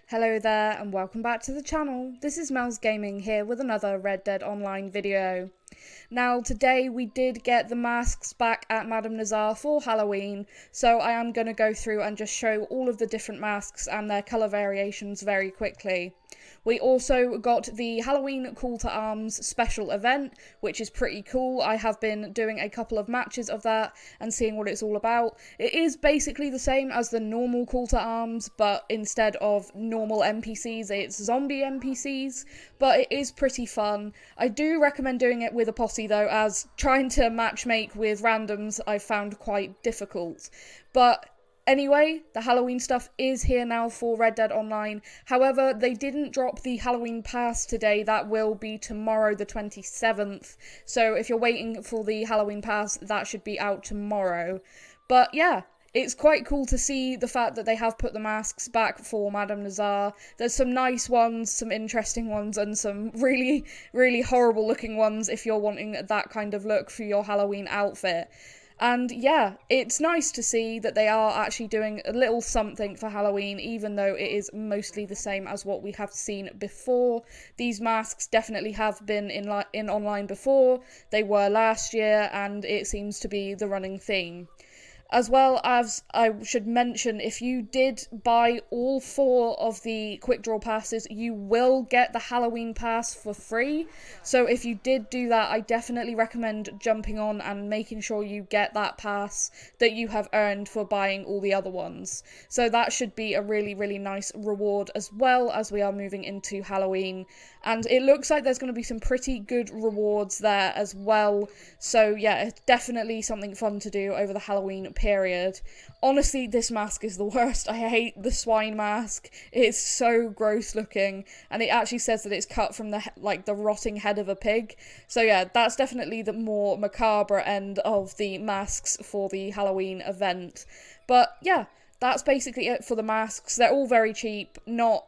Hello there and welcome back to the channel. This is Mel's Gaming here with another Red Dead Online video. Now today we did get the masks back at Madame Nazar for Halloween, so I am going to go through and just show all of the different masks and their colour variations very quickly. We also got the Halloween Call to Arms special event, which is pretty cool. I have been doing a couple of matches of that and seeing what it's all about. It is basically the same as the normal Call to Arms, but instead of normal NPCs, it's zombie NPCs, but it is pretty fun. I do recommend doing it with a posse though, as trying to matchmake with randoms I've found quite difficult. But anyway, the Halloween stuff is here now for Red Dead Online. However, they didn't drop the Halloween pass today. That will be tomorrow the 27th. So if you're waiting for the Halloween pass, that should be out tomorrow. But yeah, it's quite cool to see the fact that they have put the masks back for Madame Nazar. There's some nice ones, some interesting ones, and some really, really horrible looking ones if you're wanting that kind of look for your Halloween outfit. And yeah, it's nice to see that they are actually doing a little something for Halloween, even though it is mostly the same as what we have seen before. These masks definitely have been in online before. They were last year, and it seems to be the running theme. As well as, I should mention, if you did buy all 4 of the quick draw passes, you will get the Halloween pass for free. So if you did do that, I definitely recommend jumping on and making sure you get that pass that you have earned for buying all the other ones. So that should be a really, really nice reward as well as we are moving into Halloween. And it looks like there's going to be some pretty good rewards there as well. So yeah, it's definitely something fun to do over the Halloween period. Honestly, this mask is the worst. I hate the swine mask. It's so gross looking, and it actually says that it's cut from the rotting head of a pig. So yeah, that's definitely the more macabre end of the masks for the Halloween event. But yeah, that's basically it for the masks. They're all very cheap, not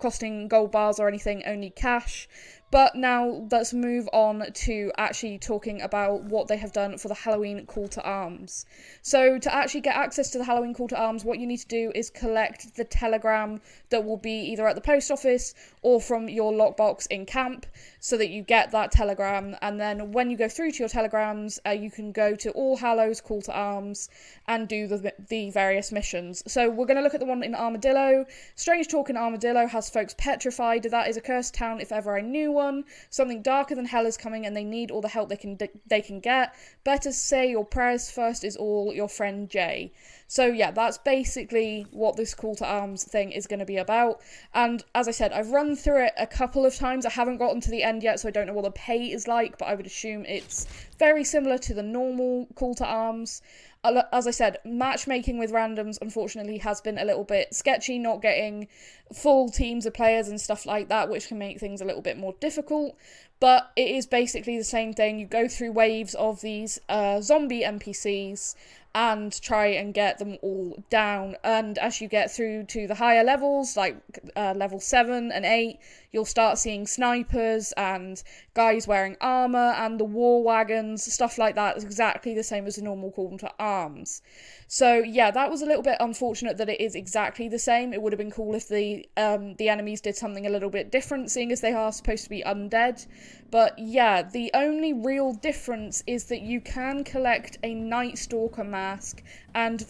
costing gold bars or anything, only cash. But now let's move on to actually talking about what they have done for the Halloween Call to Arms. So to actually get access to the Halloween Call to Arms, what you need to do is collect the telegram that will be either at the post office or from your lockbox in camp, so that you get that telegram. And then when you go through to your telegrams, you can go to All Hallows Call to Arms and do the various missions. So we're going to look at the one in Armadillo. Strange Talk in Armadillo has folks petrified. That is a cursed town if ever I knew one. Something darker than hell is coming and they need all the help they can get. Better say your prayers first is all, your friend Jay. So yeah, that's basically what this Call to Arms thing is going to be about. And as I said, I've run through it a couple of times. I haven't gotten to the end yet, so I don't know what the pay is like, but I would assume it's very similar to the normal Call to Arms. As I said, matchmaking with randoms unfortunately has been a little bit sketchy, not getting full teams of players and stuff like that, which can make things a little bit more difficult. But it is basically the same thing. You go through waves of these zombie NPCs and try and get them all down. And as you get through to the higher levels, like level 7 and 8, you'll start seeing snipers and guys wearing armour and the war wagons, stuff like that. It's exactly the same as the normal Call to Arms. So yeah, that was a little bit unfortunate that it is exactly the same. It would have been cool if the enemies did something a little bit different, seeing as they are supposed to be undead. But yeah, the only real difference is that you can collect a Night Stalker mask and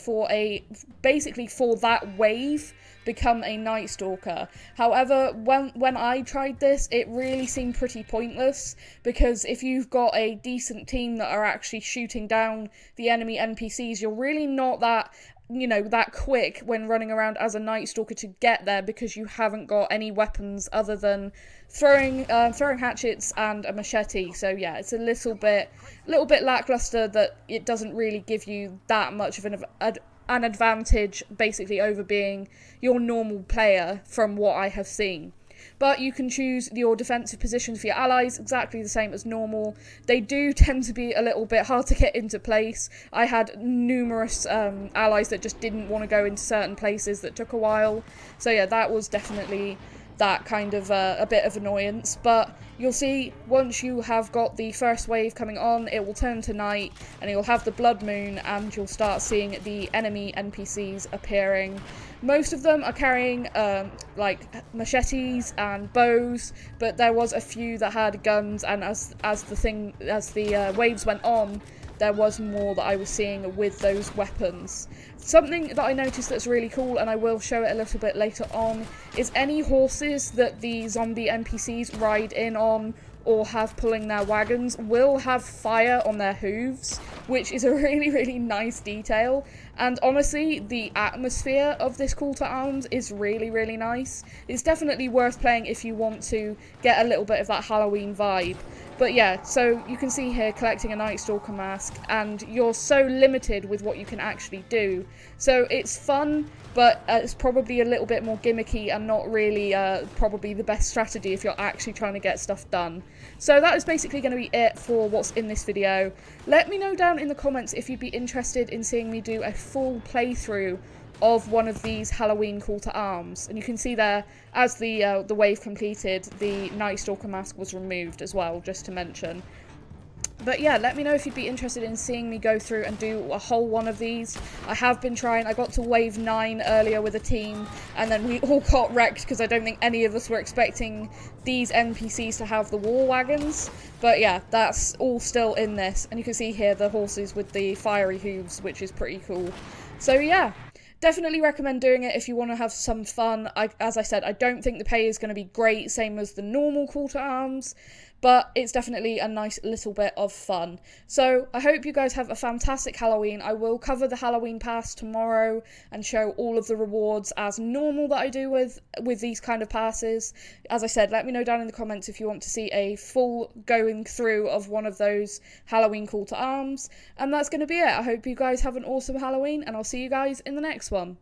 basically for that wave become a Night Stalker. However, when I tried this, it really seemed pretty pointless, because if you've got a decent team that are actually shooting down the enemy NPCs, you're really not that quick when running around as a Night Stalker to get there, because you haven't got any weapons other than throwing hatchets and a machete. So yeah, it's a little bit lackluster that it doesn't really give you that much of an advantage basically over being your normal player from what I have seen. But you can choose your defensive positions for your allies exactly the same as normal. They do tend to be a little bit hard to get into place. I had numerous allies that just didn't want to go into certain places that took a while. So yeah, that was definitely that kind of a bit of annoyance, but you'll see once you have got the first wave coming on, it will turn to night and you'll have the blood moon and you'll start seeing the enemy NPCs appearing. Most of them are carrying like machetes and bows, but there was a few that had guns, and as the waves went on, there was more that I was seeing with those weapons. Something that I noticed that's really cool, and I will show it a little bit later on, is any horses that the zombie NPCs ride in on or have pulling their wagons will have fire on their hooves, which is a really nice detail. And honestly, the atmosphere of this call to arms is really nice. It's definitely worth playing if you want to get a little bit of that Halloween vibe. But yeah, so you can see here collecting a Night Stalker mask, and you're so limited with what you can actually do. So it's fun, but it's probably a little bit more gimmicky and not really probably the best strategy if you're actually trying to get stuff done. So that is basically going to be it for what's in this video. Let me know down in the comments if you'd be interested in seeing me do a full playthrough of one of these Halloween call to arms. And you can see there, as the wave completed, the Night Stalker mask was removed as well, just to mention. But yeah, let me know if you'd be interested in seeing me go through and do a whole one of these. I have been trying. I got to wave 9 earlier with a team, and then we all got wrecked because I don't think any of us were expecting these NPCs to have the war wagons. But yeah, that's all still in this. And you can see here the horses with the fiery hooves, which is pretty cool. So yeah. Definitely recommend doing it if you want to have some fun. As I said, I don't think the pay is going to be great, same as the normal call to arms, but it's definitely a nice little bit of fun. So I hope you guys have a fantastic Halloween. I will cover the Halloween pass tomorrow and show all of the rewards as normal that I do with these kind of passes. As I said, let me know down in the comments if you want to see a full going through of one of those Halloween call to arms. And that's going to be it. I hope you guys have an awesome Halloween, and I'll see you guys in the next one.